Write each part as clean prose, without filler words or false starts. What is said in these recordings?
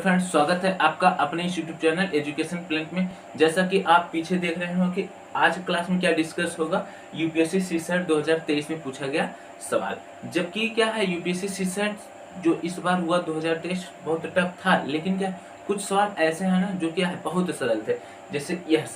Friends, स्वागत है आपका अपने इस यूट्यूब चैनल एजुकेशन प्लैंक में। जैसा कि आप पीछे देख रहे हो कि आज क्लास में क्या डिस्कस होगा, यूपीएससी सीसेट 2023 में पूछा गया सवाल। जबकि क्या है, यूपीएससी सीसेट जो इस बार हुआ 2023 बहुत टफ था, लेकिन क्या कुछ सवाल ऐसे हैं ना जो क्या है बहुत सरल थे। जैसे यह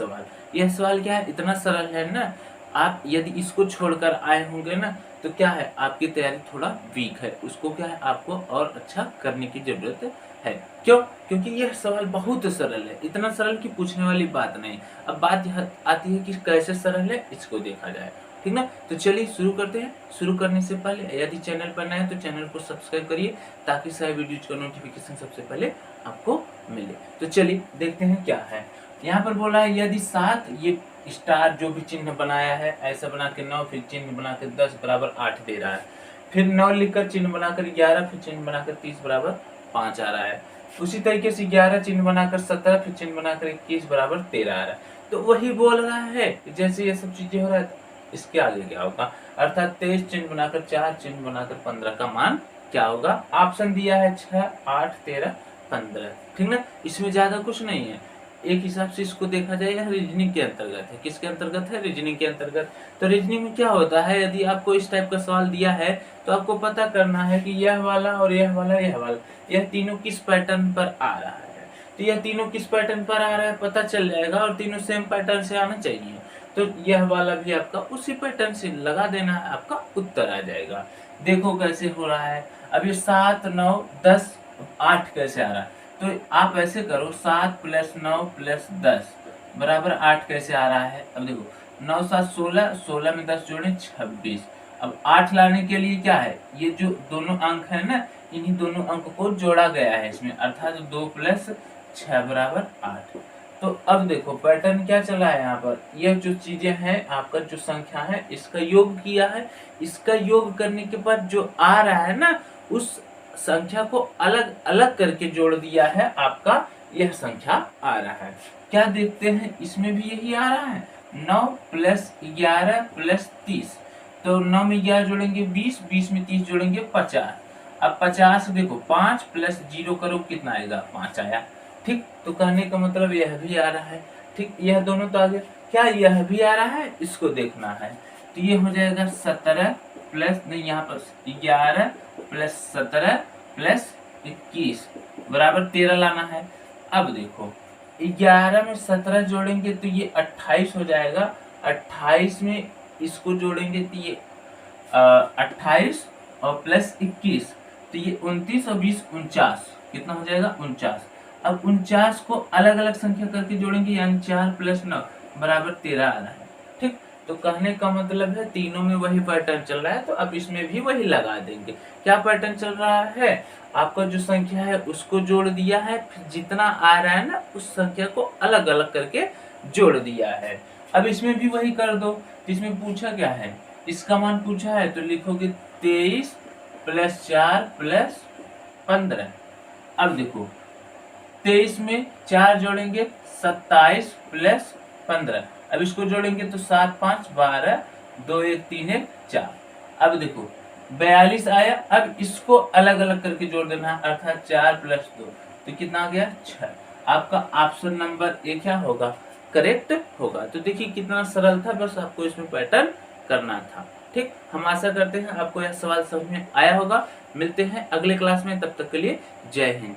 सवाल क्या है, इतना सरल है ना, आप यदि इसको छोड़कर आए होंगे ना तो क्या है, आपकी तैयारी थोड़ा वीक है, उसको क्या है आपको और अच्छा करने की जरूरत है। क्यों? क्योंकि यह सवाल बहुत सरल है, इतना सरल कि पूछने वाली बात नहीं। अब बात यह आती है कि कैसे सरल है, इसको देखा जाए, ठीक ना। तो चलिए शुरू करते हैं। शुरू करने से पहले यदि चैनल पर नए हैं तो चैनल को सब्सक्राइब करिए, ताकि सारे वीडियोज का नोटिफिकेशन सबसे पहले आपको मिले। तो चलिए देखते हैं क्या है। यहाँ पर बोला है यदि 7 ये स्टार जो भी चिन्ह बनाया है ऐसा बना के 9, फिर चिन्ह बनाकर 10 बराबर 8 दे रहा है, फिर 9 लिखकर चिन्ह बनाकर 11, फिर चिन्ह बनाकर 30 बराबर 5 आ रहा है। उसी तरीके से 11 चिन्ह बनाकर 17, फिर चिन्ह बनाकर 21 बराबर 13 आ रहा है। तो वही बोल रहा है जैसे ये सब चीजें हो रहा है इसके आगे क्या होगा, अर्थात 23 चिन्ह बनाकर 4, चिन्ह बनाकर 15 का मान क्या होगा। ऑप्शन दिया है 6, 8, 13, 15, ठीक ना। इसमें ज्यादा कुछ नहीं है। एक हिसाब से इसको देखा जाए, यह रीजनिंग के अंतर्गत है। किसके अंतर्गत है? रीजनिंग के अंतर्गत। तो रीजनिंग में क्या होता है, यदि आपको इस टाइप का सवाल दिया है तो आपको पता करना है कि यह वाला और यह वाला यह तीनों किस पैटर्न पर आ रहा है। तो यह तीनों किस पैटर्न पर आ रहा है पता चल जाएगा, और तीनों सेम पैटर्न से आना चाहिए। तो यह वाला भी आपका उसी पैटर्न से लगा देना है, आपका उत्तर आ जाएगा। देखो कैसे हो रहा है। अब ये 7, 9, 10, 8 कैसे आ रहा है, तो आप ऐसे करो 7 + 9 + 10 बराबर 8 कैसे आ रहा है। अब देखो 9, 7, 16, 16 में 10 जोड़े 26। अब 8 लाने के लिए क्या है, ये जो दोनों अंक है ना, इन्हीं दोनों अंक को जोड़ा गया है इसमें, अर्थात 2 + 6 बराबर 8। तो अब देखो पैटर्न क्या चला है यहाँ पर, यह जो चीजें हैं आपका जो संख्या है इसका योग किया है। इसका योग करने के बाद जो आ रहा है ना, उस संख्या को अलग अलग करके जोड़ दिया है, आपका यह संख्या आ रहा है। क्या देखते हैं, इसमें भी यही आ रहा है। 9 + 11 + 30, तो 9 में 11 जोड़ेंगे 20, 20 में 30 जोड़ेंगे 50। अब 50 देखो 5 + 0 करो कितना आएगा, 5 आया। ठीक, तो कहने का मतलब यह भी आ रहा है। ठीक, यह दोनों तो आ गया। क्या यह भी आ रहा है, इसको देखना है। तो ये हो जाएगा 17 प्लस नहीं, यहाँ पर 11 + 17 + 21 बराबर 13 लाना है। अब देखो 11 में 17 जोड़ेंगे तो ये 28 हो जाएगा। 28 में इसको जोड़ेंगे तो ये 28 और प्लस 21, तो ये 29 और 20 49, कितना हो जाएगा 49। अब 49 को अलग अलग संख्या करके जोड़ेंगे, यानी 4 + 9 बराबर 13 आ रहा है। ठीक, तो कहने का मतलब है तीनों में वही पैटर्न चल रहा है, तो अब इसमें भी वही लगा देंगे। क्या पैटर्न चल रहा है, आपका जो संख्या है उसको जोड़ दिया है, फिर जितना आ रहा है ना उस संख्या को अलग अलग करके जोड़ दिया है। अब इसमें भी वही कर दो। इसमें पूछा क्या है, इसका मान पूछा है, तो लिखोगे 23 + 4 + 15। अब देखो 23 में 4 जोड़ेंगे 27 + 15। अब इसको जोड़ेंगे तो 7, 5, 12, 2, 1, 3, 1, 4। अब देखो 42 आया। अब इसको अलग अलग करके जोड़ देना है, अर्थात 4 + 2, तो कितना आ गया 6। आपका ऑप्शन नंबर ए क्या होगा, करेक्ट होगा। तो देखिए कितना सरल था, बस आपको इसमें पैटर्न करना था। ठीक, हम आशा करते हैं आपको यह सवाल समझ में आया होगा। मिलते हैं अगले क्लास में, तब तक के लिए जय हिंद।